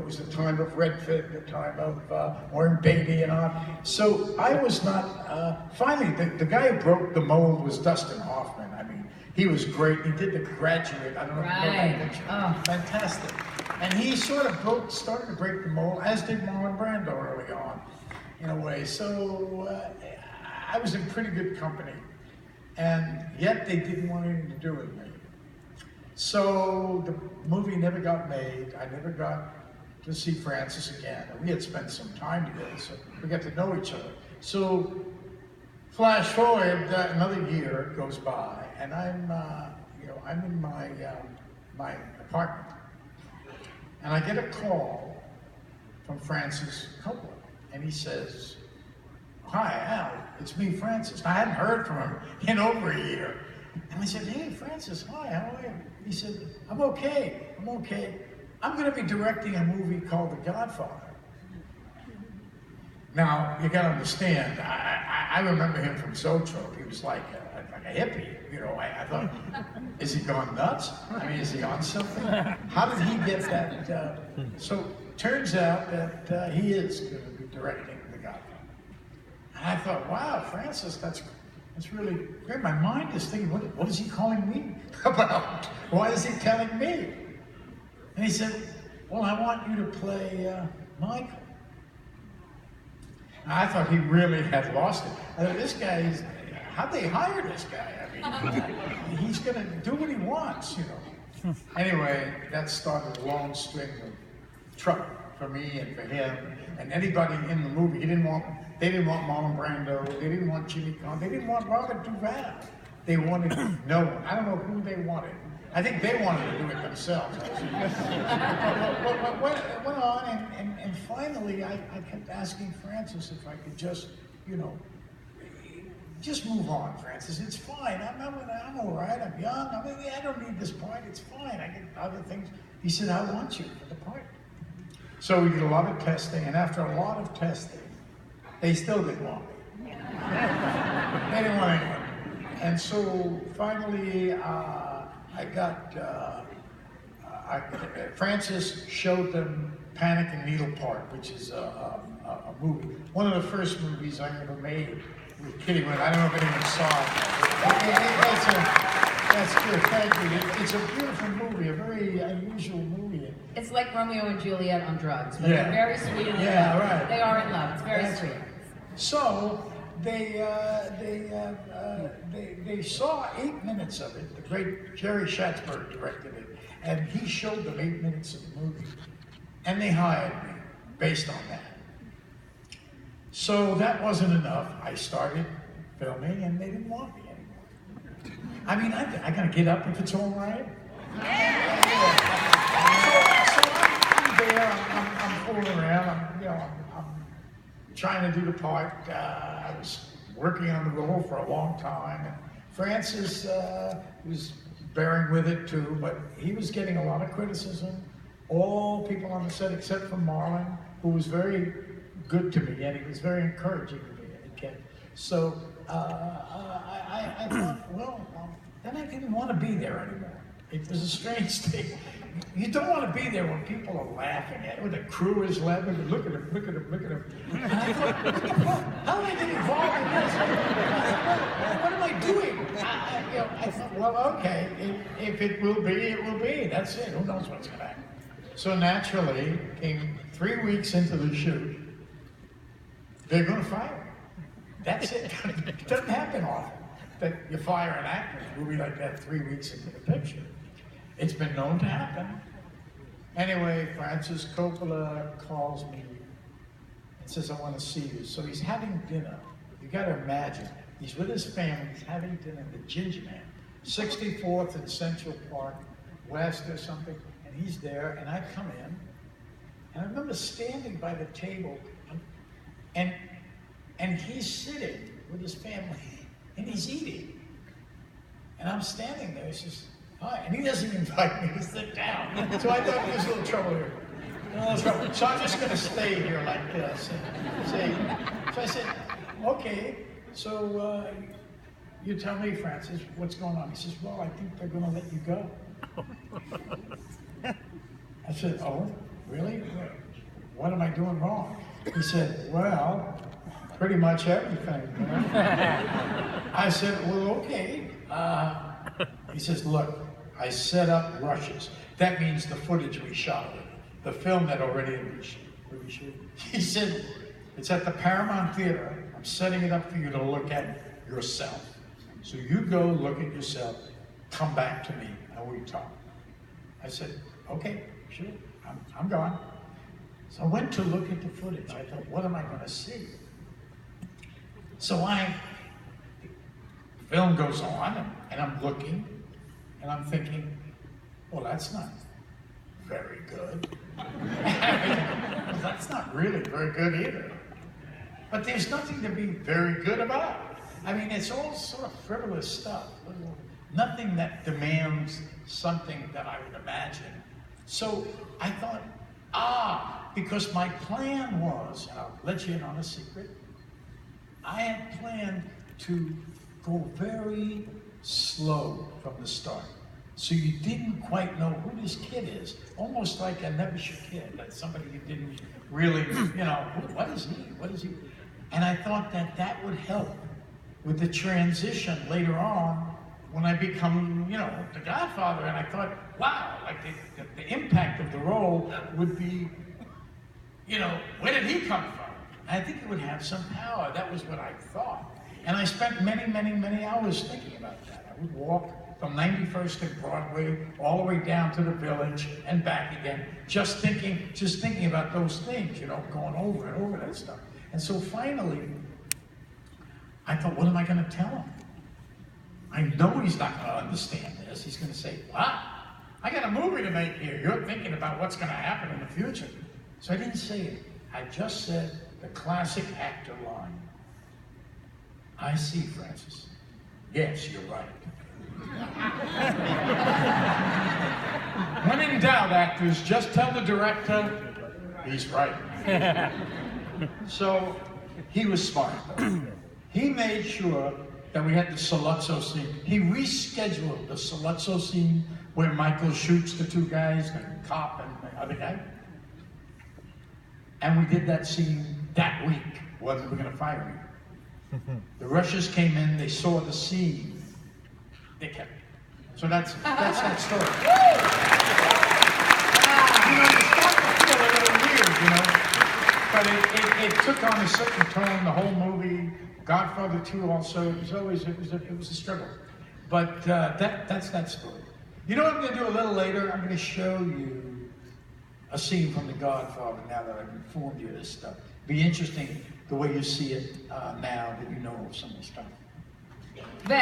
was the time of Red Fit, the time of Warren Beatty and on. So I was not, finally, the guy who broke the mold was Dustin Hoffman. I mean, he was great. He did The Graduate. I don't know if you know that picture. Oh, fantastic. And he sort of started to break the mold, as did Marlon Brando early on, in a way. So I was in pretty good company. And yet they didn't want anything to do with me. So the movie never got made. I never got to see Francis again. We had spent some time together, so we got to know each other. So flash forward, another year goes by, and I'm in my apartment, and I get a call from Francis Coppola, and he says, "Hi, Al, it's me, Francis." I hadn't heard from him in over a year. And I said, "Hey, Francis, hi, how are you?" He said, I'm okay. I'm going to be directing a movie called The Godfather." Now, you got to understand, I remember him from Zoetrope. He was like a hippie, you know. I thought, is he gone nuts? I mean, is he on something? How did he get that? So, turns out that he is going to be directing The Godfather. And I thought, wow, Francis, that's really great. My mind is thinking, what is he calling me about? Why is he telling me? And he said, well, I want you to play Michael. And I thought he really had lost it. I thought, this guy how'd they hire this guy? I mean, he's gonna do what he wants, you know. Anyway, that started a long string of trouble for me and for him and anybody in the movie. They didn't want Marlon Brando. They didn't want Jimmy Conn. They didn't want Robert Duvall. They wanted no one. I don't know who they wanted. I think they wanted to do it themselves. What went on, and finally I kept asking Francis if I could just, you know, just move on, Francis. It's fine. I'm all right. I'm young. I don't need this part. It's fine. I get other things. He said, I want you for the part. So we did a lot of testing, and after a lot of testing, they still didn't want me. They didn't want anyone. And so finally, Francis showed them Panic in Needle Park, which is a movie. One of the first movies I ever made with Kitty Wynn. I don't know if anyone saw it. That's good, thank you. It's a beautiful movie, a very unusual movie. It's like Romeo and Juliet on drugs, but they're very sweet in love. Yeah, right. They are in love. It's very sweet. So they saw 8 minutes of it. The great Jerry Schatzberg directed it, and he showed them 8 minutes of the movie, and they hired me based on that. So that wasn't enough. I started filming, and they didn't want me anymore. I mean, I gotta get up if it's all right. Yeah. So I'm there. I'm fooling around. I'm trying to do the part. I was working on the role for a long time. And Francis was bearing with it too, but he was getting a lot of criticism. All people on the set, except for Marlon, who was very good to me, and he was very encouraging to me. So I thought, well, then I didn't want to be there anymore. It was a strange thing. You don't want to be there when people are laughing at it, when the crew is laughing. Look at him, look at him, look at him. And I thought, what the fuck? How did I get involved in this? What am I doing? I thought, well, okay, if it will be, it will be. That's it. Who knows what's going to happen? So naturally, came 3 weeks into the shoot, they're going to fire me. That's it. It doesn't happen often that you fire an actor in a movie like that 3 weeks into the picture. It's been known to happen. Anyway, Francis Coppola calls me and says, I want to see you. So he's having dinner. You got to imagine, he's with his family, he's having dinner at the Ginger Man, 64th and Central Park West or something, and he's there, and I come in, and I remember standing by the table, and he's sitting with his family, and he's eating. And I'm standing there, he says, hi, and he doesn't invite me to sit down. So I thought there's a little trouble here. So I'm just gonna stay here like this. So I said, okay, so you tell me, Francis, what's going on? He says, well, I think they're gonna let you go. I said, oh, really? what am I doing wrong? He said, well, pretty much everything. You know? I said, well, okay. He says, look, I set up rushes. That means the footage we shot with, the film that already we shoot. He said, it's at the Paramount Theater. I'm setting it up for you to look at yourself. So you go look at yourself, come back to me, and we talk. I said, okay, sure, I'm gone. So I went to look at the footage. I thought, what am I going to see? So film goes on, and I'm looking, and I'm thinking, well, that's not very good. Well, that's not really very good either. But there's nothing to be very good about. I mean, it's all sort of frivolous stuff. Nothing that demands something that I would imagine. So I thought, because my plan was, and I'll let you in on a secret, I had planned to go very slow from the start. So you didn't quite know who this kid is. Almost like a nebulous kid, like somebody you didn't really, you know, what is he? What is he? And I thought that would help with the transition later on when I become, you know, the Godfather. And I thought, wow, like the impact of the role would be, you know, where did he come from? I think it would have some power. That was what I thought. And I spent many, many, many hours thinking about that. I would walk from 91st and Broadway all the way down to the Village and back again, just thinking about those things, you know, going over and over that stuff. And so finally, I thought, what am I going to tell him? I know he's not going to understand this. He's going to say, what? I got a movie to make here. You're thinking about what's going to happen in the future. So I didn't say it. I just said the classic actor line. I see, Francis. Yes, you're right. When in doubt, actors, just tell the director he's right. So he was smart, though. He made sure that we had the Saluzzo scene. He rescheduled the Saluzzo scene where Michael shoots the two guys, the cop and the other guy. And we did that scene that week. Wasn't we going to fire him? The Russians came in, they saw the scene, they kept it. So that's that story. You know, you start to feel a little weird, you know, but it took on a certain tone. The whole movie, Godfather 2 also, it was a struggle. But that's that story. You know what I'm going to do a little later? I'm going to show you a scene from The Godfather now that I've informed you of this stuff. Be interesting the way you see it now that you know some of the stuff. Very